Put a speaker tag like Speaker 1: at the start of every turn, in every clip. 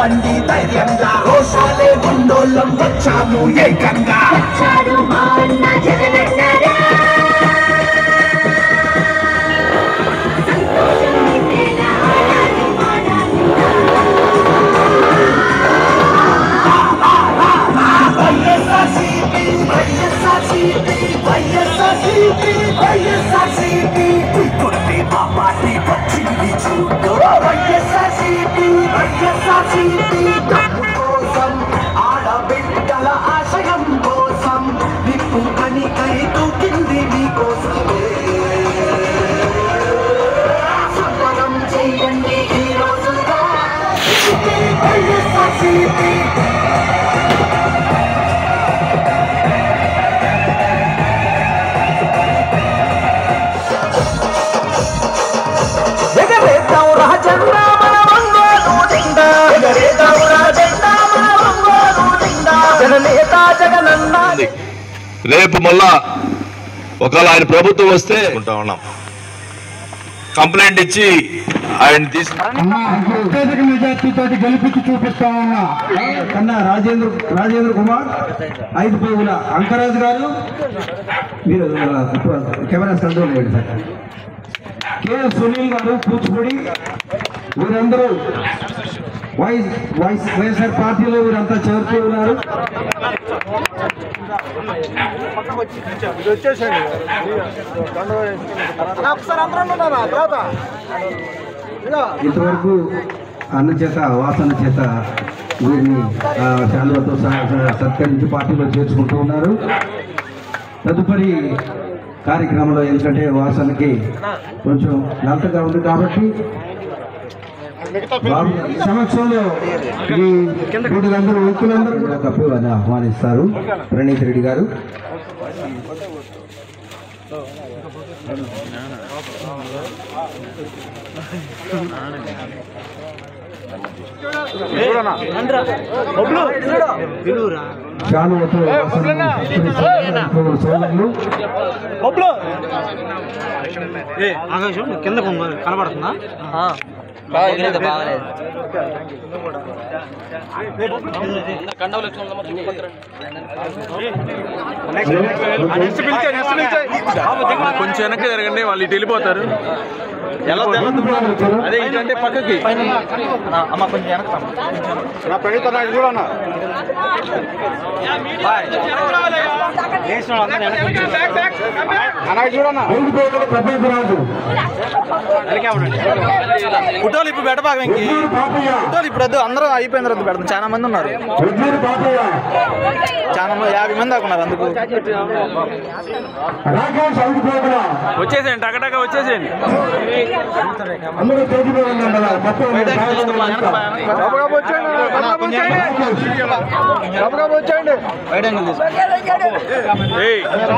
Speaker 1: చెప్పండి ధైర్యంగా రోషాలే ఉన్నోళ్ళం వచ్చాము ఏకంగా వచ్చాడు మా అన్న జగనన్నరా ఆడబిడ్డల ఆశయం కోసం నిప్పు కని కై తూకింది మీకోసమే సంబరం చేయండి ఈ రోజుగా
Speaker 2: రేపు మళ్ళా ఒకవేళ ఆయన ప్రభుత్వం వస్తే ఉన్నాం కంప్లైంట్ ఇచ్చి ఆయన
Speaker 3: అత్యధిక మెజార్టీతో గెలిపించి చూపిస్తా ఉన్నా కన్నా రాజేంద్ర కుమార్ 5 పోగుల అంకరాజు గారు మీరు కెమెరా సందర్భం లేండి సార్ కె సునీల్ గారు కూచిపూడి వీరందరూ వైఎస్ఆర్ పార్టీలో వీరంతా చేరుతూ ఉన్నారు ఇంతవరకు అన్న చేత వాసన చేత వీరిని శాలువతో సత్కరించి పార్టీలో చేర్చుకుంటూ ఉన్నారు తదుపరి కార్యక్రమంలో ఎందుకంటే వాసనకి కొంచెం నలతగా ఉంది కాబట్టి సమక్షంలో ఈ వీళ్ళందరూ వ్యక్తులందరూ కూడా కప్పు ఆహ్వానిస్తారు ప్రణీత్ రెడ్డి గారు
Speaker 4: కింద కనబడుతుందా
Speaker 5: కొంచెం వెనక్కి జరగండి వాళ్ళు ఇటు వెళ్ళిపోతారు అదే ఇటంటే పక్కకి
Speaker 4: అమ్మ కొంచెం వెనక ఫోటోలు ఇప్పుడు పెట్టబాగా ఫోటోలు ఇప్పుడు వద్దు అందరూ అయిపోయిన తర్వాత పెడతాం చాలా మంది ఉన్నారు చాలా మంది 50 మంది దాకా ఉన్నారు అందుకు
Speaker 5: వచ్చేసేయండి టకటక వచ్చేసేయండి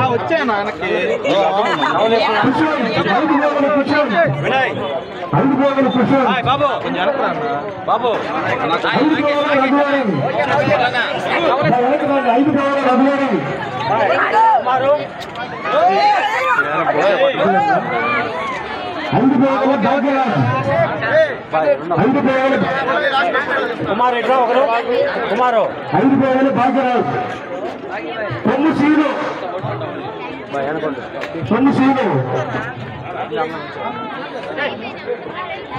Speaker 4: వచ్చాను బాబు కొంచెం బాబు కుమార్ ఎట్లా ఒకరు కుమారు
Speaker 3: 5 పోగులు భాగ్యరాజు పొమ్ము సీను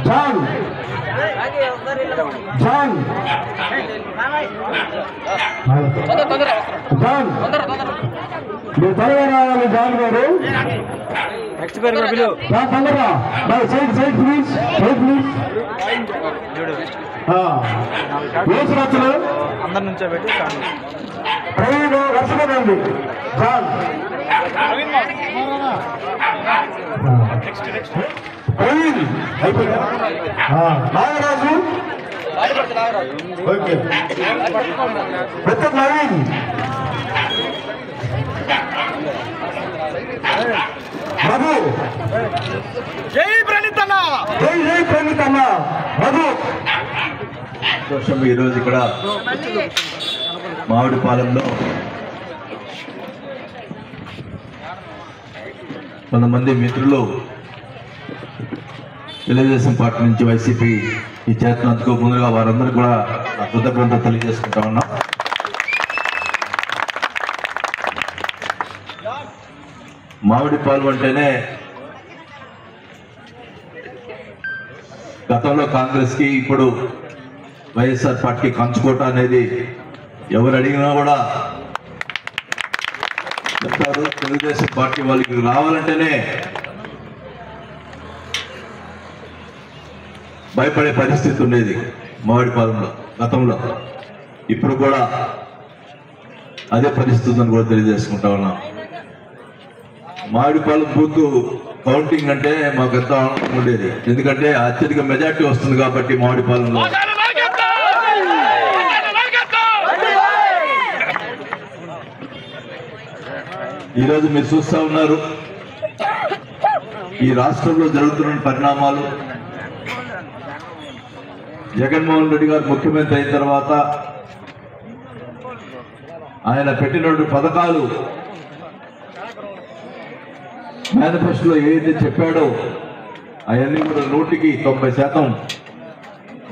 Speaker 3: జాన్ మీరు త్వరగా రావాలి జాన్ గారు
Speaker 4: నెక్స్ట్ పేరు కూడా పిలువు
Speaker 3: తొందరగా సైడ్ ప్లీజ్ రచన
Speaker 4: అందరి నుంచో పెట్టి
Speaker 3: ప్రవీణ్ రచనండి జాన్ ప్రవీణ్ నాగరాజు ఓకే నవీన్ మధు
Speaker 4: జై ప్రణీతన్న
Speaker 3: మధు
Speaker 2: సంతోషం ఈరోజు ఇక్కడ మామిడిపాలెంలో కొంతమంది మిత్రులు తెలుగుదేశం పార్టీ నుంచి వైసీపీ చేస్తున్నందుకు ముందుగా వారందరూ కూడా నా కృతజ్ఞతలు తెలియజేసుకుంటా ఉన్నాం. మామిడిపాలెం అంటేనే గతంలో కాంగ్రెస్ కి ఇప్పుడు వైఎస్ఆర్ పార్టీ కంచుకోట అనేది ఎవరు అడిగినా కూడా చెప్తారు. తెలుగుదేశం పార్టీ వాళ్ళకి రావాలంటేనే భయపడే పరిస్థితి ఉండేది మామిడిపాలెంలో గతంలో. ఇప్పుడు కూడా అదే పరిస్థితి ఉందని కూడా తెలియజేసుకుంటా ఉన్నాం. మామిడిపాలెం బూత్ కౌంటింగ్ అంటే మాకు ఎంత ఆనందం ఉండేది, ఎందుకంటే అత్యధిక మెజార్టీ వస్తుంది కాబట్టి మామిడిపాలెంలో. ఈరోజు మీరు చూస్తా ఉన్నారు ఈ రాష్ట్రంలో జరుగుతున్న పరిణామాలు. జగన్మోహన్ రెడ్డి గారు ముఖ్యమంత్రి అయిన తర్వాత ఆయన పెట్టినటువంటి పథకాలు మేనిఫెస్టోలో ఏదైతే చెప్పాడో అవన్నీ కూడా 100%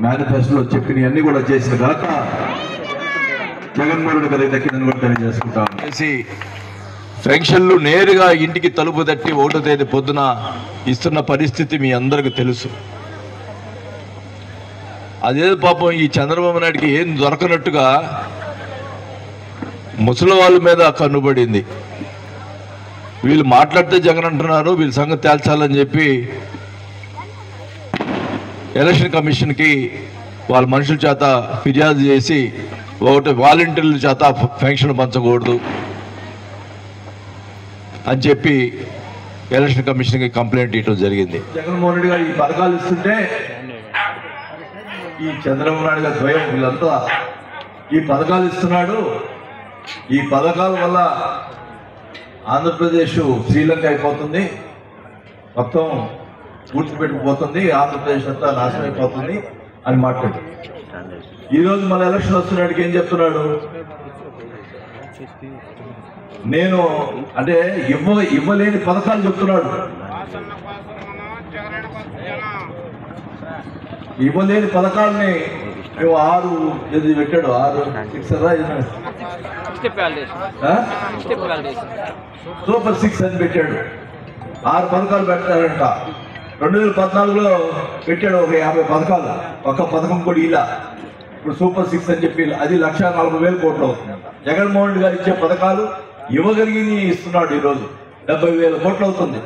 Speaker 2: మేనిఫెస్టోలో చెప్పినవన్నీ కూడా చేసిన ఘనత జగన్మోహన్ రెడ్డి గారికి దక్కిందని కూడా తెలియజేసుకుంటాం. పెన్షన్లు నేరుగా ఇంటికి తలుపు తట్టి 1వ తేదీ పొద్దున ఇస్తున్న పరిస్థితి మీ అందరికీ తెలుసు. అదే పాపం ఈ చంద్రబాబు నాయుడికి ఏం దొరకనట్టుగా ముసలి వాళ్ళ మీద కన్నుబడింది. వీళ్ళు మాట్లాడితే జగన్ అంటున్నారు, వీళ్ళ సంగతి తేల్చాలని చెప్పి ఎలక్షన్ కమిషన్కి వాళ్ళ మనుషుల చేత ఫిర్యాదు చేసి వాలంటీర్ల చేత పెన్షన్ పంచకూడదు అని చెప్పి ఎలక్షన్ కమిషన్కి కంప్లైంట్ ఇవ్వడం జరిగింది. జగన్మోహన్ రెడ్డి గారు ఈ పథకాలు ఇస్తుంటే ఈ చంద్రబాబు నాయుడు గారి ద్వయం వీళ్ళంతా ఈ పథకాలు ఇస్తున్నాడు, ఈ పథకాల వల్ల ఆంధ్రప్రదేశ్ శ్రీలంక అయిపోతుంది, మొత్తం పూడ్చిపెట్టుకుపోతుంది, ఆంధ్రప్రదేశ్ అంతా నాశనం అయిపోతుంది అని మాట్లాడు. ఈరోజు మన ఎలక్షన్ వస్తున్నాడికి ఏం చెప్తున్నాడు, నేను అంటే ఇవ్వలేని పథకాలు చెప్తున్నాడు. ఇవ్వలేని పథకాలని మేము 6 పెట్టాడు, 6 సూపర్ 6 అని పెట్టాడు. 6 పథకాలు పెట్టాడంట. 2014లో పెట్టాడు ఒక 50 పథకాలు, ఒక్క పథకం కూడా ఇలా. ఇప్పుడు సూపర్ 6 అని చెప్పి అది 1,40,000 కోట్లు అవుతుందంట. జగన్మోహన్ రెడ్డి గారు ఇచ్చే పథకాలు ఇవ్వగలిగి ఇస్తున్నాడు. ఈరోజు 70,000 కోట్లు అవుతుంది.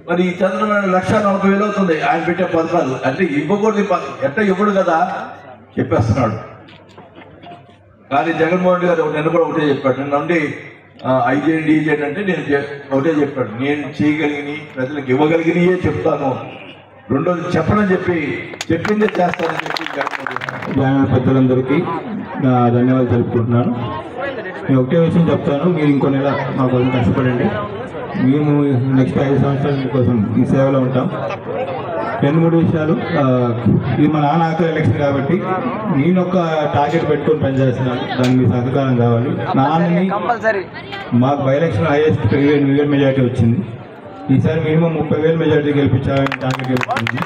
Speaker 2: మరి చంద్రబాబు 1,40,000 అవుతుంది ఆయన పెట్టే పథకాలు. అంటే ఇవ్వకూడదు, ఎట్లా ఇవ్వడు కదా చెప్పేస్తున్నాడు. కానీ జగన్మోహన్ రెడ్డి గారు నిన్న కూడా ఒకటే చెప్పాడు, నిన్న నుండి ఐజేయండి ఈజేయండి అంటే నేను ఒకటే చెప్పాడు, నేను చేయగలిగినవి ప్రజలకు ఇవ్వగలిగినయే చెప్తాను, రెండోది చెప్పనని చెప్పి చెప్పిందే చేస్తానని చెప్పి
Speaker 3: జగన్మోహన్ పెద్దలందరికీ ధన్యవాదాలు తెలుపుకుంటున్నాను. నేను ఒకటే విషయం చెప్తాను, మీరు ఇంకో నెల మా కోసం కష్టపడండి. మేము నెక్స్ట్ 5 సంవత్సరాల మీకోసం ఈ సేవలో ఉంటాం. 2-3 విషయాలు. ఇది మా నాన్న ఆఖరి ఎలక్షన్ కాబట్టి నేను ఒక టార్గెట్ పెట్టుకొని పనిచేస్తున్నాను, దానికి మీ సహకారం కావాలి. నాన్నని మాకు బై ఎలక్షన్ హైయెస్ట్ 20,000 మెజార్టీ వచ్చింది. ఈసారి మినిమం 30,000 మెజార్టీ గెలిపించాలని టార్గెట్ గెలుపుతుంది.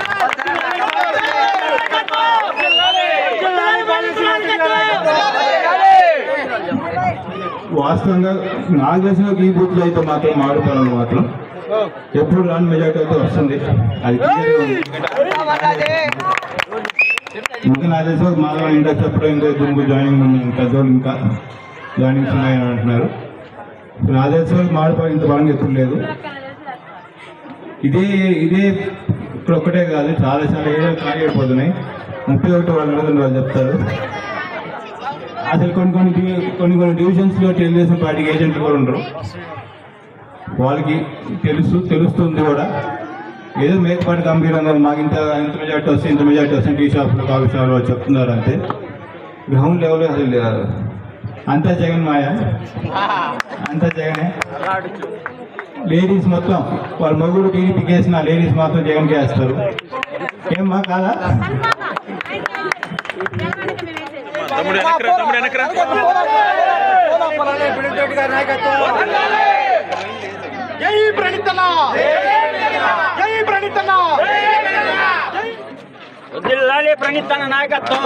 Speaker 3: వాస్తవంగా నాకు తెలిసిన ఈ బూత్లో అయితే మాత్రం మామిడిపాలెం మాత్రం ఎప్పుడు రాని మెజార్టీ అయితే వస్తుంది. అది ఇంకా నాకు తెలిసిన మాధవ ఇండస్ట్రీ చెప్పడం ఇంకా గుంపు జాయినింగ్ పెద్దోళ్ళు ఇంకా జాయినింగ్స్ ఉన్నాయని అంటున్నారు. నాకు తెలిసిన మామిడిపాలెం ఇంత బలంగా ఎప్పుడు లేదు. ఇదే ఇక్కడ ఒక్కటే కాదు, చాలా ఏరియాలు ఖాళీ అయిపోతున్నాయి. 31 వాళ్ళు చెప్తారు. అసలు కొన్ని డివిజన్స్లో తెలుగుదేశం పార్టీకి ఏజెంట్లు కూడా ఉండరు. వాళ్ళకి తెలుస్తుంది కూడా. ఏదో మేకపాటి గంభీరంగా మాకు ఇంత మెజార్టీ వస్తే ఇంత మెజార్టీ వస్తే టీ షాప్లో కాఫీ షాప్లో చెప్తున్నారు అంతే. గ్రౌండ్ లెవెల్ అసలు అంతా జగన్ మాయ, అంతా జగనే. లేడీస్ మొత్తం వాళ్ళ మగుడు టీడీపీకి వేసిన లేడీస్ మాత్రం జగన్కి వేస్తారు. ఏమ్మా కాదా?
Speaker 4: జై ప్రణితనా, జై ప్రణితనా.
Speaker 6: జిల్లాలే ప్రణీత్ అన్న నాయకత్వం